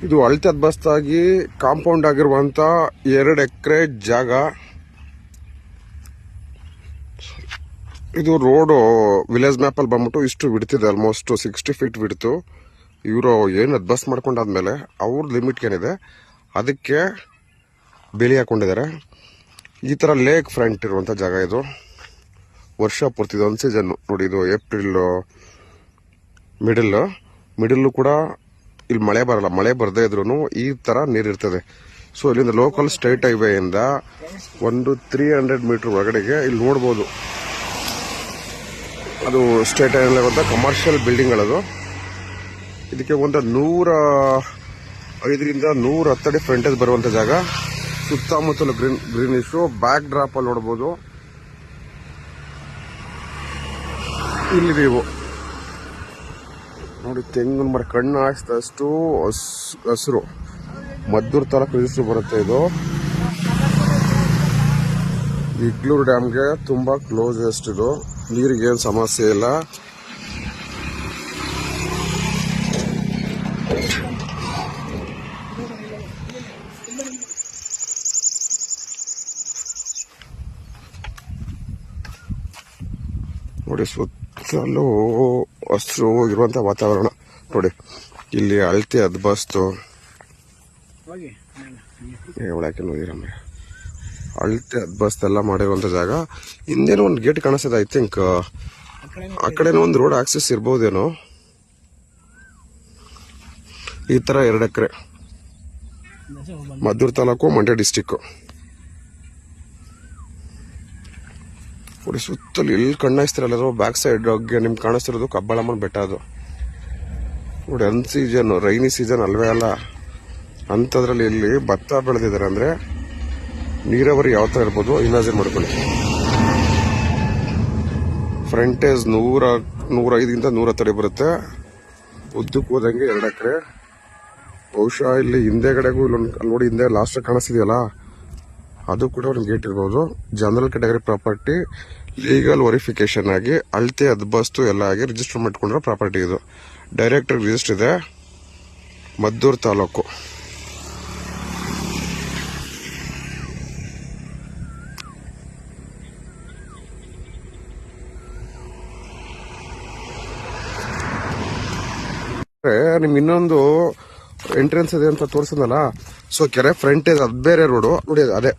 ಇದು ಅಳತೆ ಅದ್ಬಸ್ತಾಗಿ ಕಾಂಪೌಂಡ್ ಆಗಿರುವಂತ 2 ಎಕರೆ ಜಾಗ. ಇದು ರೋಡು ವಿಲೇಜ್ ಮ್ಯಾಪ್ ಅಲ್ಲಿ ಬಂದ್ಬಿಟ್ಟು ಇಷ್ಟು ಬಿಡ್ತಿದೆ, ಆಲ್ಮೋಸ್ಟ್ 60 ಫೀಟ್ ಬಿಡ್ತು. ಇವರು ಏನು ಅದ್ಬಸ್ ಮಾಡ್ಕೊಂಡಾದ್ಮೇಲೆ ಅವ್ರ ಲಿಮಿಟ್ ಏನಿದೆ ಅದಕ್ಕೆ ಬೇಲಿ ಹಾಕೊಂಡಿದ್ದಾರೆ. ಈ ತರ ಲೇಕ್ ಫ್ರಂಟ್ ಇರುವಂತ ಜಾಗ ಇದು. ವರ್ಷ ಪೂರ್ತಿ ಒಂದು ಸೀಸನ್ ನೋಡಿ, ಇದು ಏಪ್ರಿಲ್ ಮಿಡಲ್ ಕೂಡ ಇಲ್ಲಿ ಮಳೆ ಬರಲ್ಲ. ಮಳೆ ಬರದೇ ಇದ್ರು ಈ ತರ ನೀರಿರ್ತದೆ. ಸೊ ಇಲ್ಲಿಂದ ಲೋಕಲ್ ಸ್ಟೇಟ್ ಹೈವೇ ಇಂದ ಒಂದು 300 ಮೀಟರ್ ಒಳಗಡೆಗೆ ಇಲ್ಲಿ ನೋಡ್ಬೋದು. ಅದು ಸ್ಟೇಟ್ ಹೈವೇ ಅಂತ ಕಮರ್ಷಿಯಲ್ ಬಿಲ್ಡಿಂಗ್ಗಳದು. ಇದಕ್ಕೆ ಒಂದು 105ರಿಂದ 110 ಅಡಿ ಫ್ರಂಟೇಜ್ ಬರುವಂತ ಜಾಗ. ಸುತ್ತಮುತ್ತಲು ಗ್ರೀನಿಶು. ಬ್ಯಾಕ್ ಡ್ರಾಪ್ ಅಲ್ಲಿ ನೋಡ್ಬೋದು. ಇಲ್ಲಿ ನೀವು ನೋಡಿ, ತೆಂಗಿನ ಮರ ಕಣ್ಣು ಹಾಯಿಸಿದಷ್ಟು ಹಸಿರು. ಮದ್ದೂರು ತಾಲೂಕು ರಿಜಿಸ್ಟರ್ ಬರುತ್ತೆ ಇದು. ಇಗ್ಲೂರು ಡ್ಯಾಮ್ಗೆ ತುಂಬಾ ಕ್ಲೋಸೆಸ್ಟ್ ಇದು. ನೀರಿಗೆ ಏನು ಸಮಸ್ಯೆ ಇಲ್ಲ. ನೋಡಿ, ಸುತ್ತಲೂ ಹಸಿರು ಇರುವಂತ ವಾತಾವರಣ. ನೋಡಿ ಇಲ್ಲಿ ಅಳತೆ ಅದ್ಬಸ್ತು ಅಳತೆ ಅದ್ಬಸ್ತ್ ಎಲ್ಲ ಮಾಡಿರುವಂತ ಜಾಗ. ಹಿಂದೇನೋ ಒಂದು ಗೇಟ್ ಕಾಣಿಸ್ತದೆ. ಐ ಥಿಂಕ್ ಆ ಕಡೆನೋ ಒಂದು ರೋಡ್ ಆಕ್ಸೆಸ್ ಇರ್ಬೋದೇನೋ. ಈ ತರ 2 ಎಕರೆ ಮದ್ದೂರು ತಾಲೂಕು, ಮಂಡ್ಯ ಡಿಸ್ಟಿಕ್. ನೋಡಿ ಸುತ್ತಲೂ ಇಲ್ಲಿ ಕಣ್ಣಾಯಿಸ್ತಿರಲ್ಲ, ಬ್ಯಾಕ್ ಸೈಡ್ ನಿಮ್ಗೆ ಕಾಣಿಸ್ತಿರೋದು ಕಬ್ಬಾಳಮ್ಮನ ಬೆಟ್ಟ. ಅದು ನೋಡಿ, ಅನ್ ಸೀಸನ್ ರೈನಿ ಸೀಸನ್ ಅಲ್ವೇ ಅಲ್ಲ ಅಂಥದ್ರಲ್ಲಿ ಇಲ್ಲಿ ಭತ್ತ ಬೆಳೆದಿದ್ದಾರೆ. ಅಂದ್ರೆ ನೀರಾವರಿ ಯಾವ ತರ ಇರ್ಬೋದು ಇಮ್ಯಾಜಿನ್ ಮಾಡ್ಕೊಳ್ಳಿ. ಫ್ರಂಟೇಜ್ 105ರಿಂದ 110 ಅಡಿ ಬರುತ್ತೆ. ಉದ್ದಕ್ಕೆ ಹೋದಂಗೆ 2 ಎಕರೆ. ಬಹುಶಃ ಇಲ್ಲಿ ಹಿಂದೆಗಡೆಗೂ ಇಲ್ಲೊಂದು ನೋಡಿ, ಹಿಂದೆ ಲಾಸ್ಟ್ ಕಾಣಿಸ್ತಿದೆಯಲ್ಲ, ಅದು ಕೂಡ ಒಂದು ಗೇಟ್ ಇರ್ಬೋದು. General category property, legal verification ಆಗಿ ಅಳತೆ ಅದ್ಬಸ್ತು ಎಲ್ಲ ಆಗಿ ರಿಜಿಸ್ಟರ್ ಮಾಡ್ಕೊಂಡಿರೋ ಪ್ರಾಪರ್ಟಿ ಇದು. ಡೈರೆಕ್ಟ್ ರಿಜಿಸ್ಟರ್ ಇದೆ, ಮದ್ದೂರು ತಾಲೂಕು. ನಿಮ್ಗೆ ಇನ್ನೊಂದು ಎಂಟ್ರೆನ್ಸ್ ಇದೆ ಅಂತ ತೋರಿಸಿದ್ನಲ್ಲ, ಸೊ ಕೆರೆ ಫ್ರಂಟೇಜ್ ಅದು ಬೇರೆ ರೋಡು ನೋಡಿ. ಅದೇ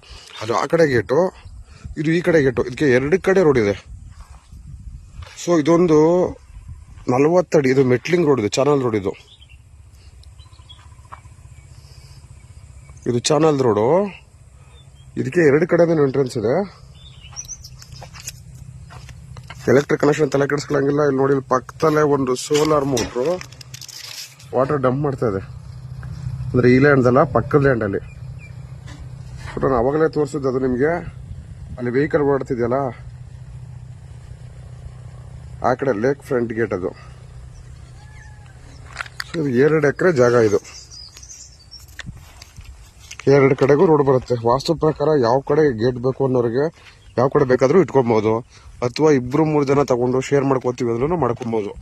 ಅದು ಆ ಕಡೆ ಗೇಟು, ಇದು ಈ ಕಡೆ ಗೇಟು. ಇದಕ್ಕೆ 2 ಕಡೆ ರೋಡ್ ಇದೆ. ಸೊ ಇದೊಂದು 40 ಅಡಿ, ಇದು ಮೆಟ್ಲಿಂಗ್ ರೋಡ್ ಇದೆ, ಚಾನಲ್ ರೋಡ್ ಇದು. ಇದು ಚಾನಲ್ ರೋಡು. ಇದಕ್ಕೆ 2 ಕಡೆ ಎಂಟ್ರೆನ್ಸ್ ಇದೆ. ಎಲೆಕ್ಟ್ರಿಕ್ ಕನೆಕ್ಷನ್ ತಲೆ ಕೆಡಿಸ್ಕೊಳ್ಳಂಗಿಲ್ಲ. ಇಲ್ಲಿ ನೋಡಿ, ಇಲ್ಲಿ ಪಕ್ಕದಲ್ಲೇ ಒಂದು ಸೋಲಾರ್ ಮೋಟ್ರು ವಾಟರ್ ಡಂಪ್ ಮಾಡ್ತಾ ಇದೆ. ಅಂದ್ರೆ ಈ ಲ್ಯಾಂಡ್ ಅಲ್ಲ, ಪಕ್ಕದ ಲ್ಯಾಂಡ್ ಅಲ್ಲಿ. ನಾನು ಅವಾಗಲೇ ತೋರಿಸಿದ್ದು ಅದು ನಿಮ್ಗೆ. ಅಲ್ಲಿ ವೆಹಿಕಲ್ ಓಡ್ತಿದ್ಯಲ್ಲ, ಆ ಕಡೆ ಲೇಕ್ ಫ್ರಂಟ್ ಗೇಟ್ ಅದು. ಇದು 2 ಎಕರೆ ಜಾಗ. ಇದು 2 ಕಡೆಗೂ ರೋಡ್ ಬರುತ್ತೆ. ವಾಸ್ತು ಪ್ರಕಾರ ಯಾವ ಕಡೆ ಗೇಟ್ ಬೇಕು ಅನ್ನೋರಿಗೆ ಯಾವ ಕಡೆ ಬೇಕಾದ್ರೂ ಇಟ್ಕೊಬಹುದು, ಅಥವಾ 2-3 ಜನ ತಗೊಂಡು ಶೇರ್ ಮಾಡ್ಕೋತೀವಿ ಅಂದ್ರೂ ಮಾಡ್ಕೊಬಹುದು.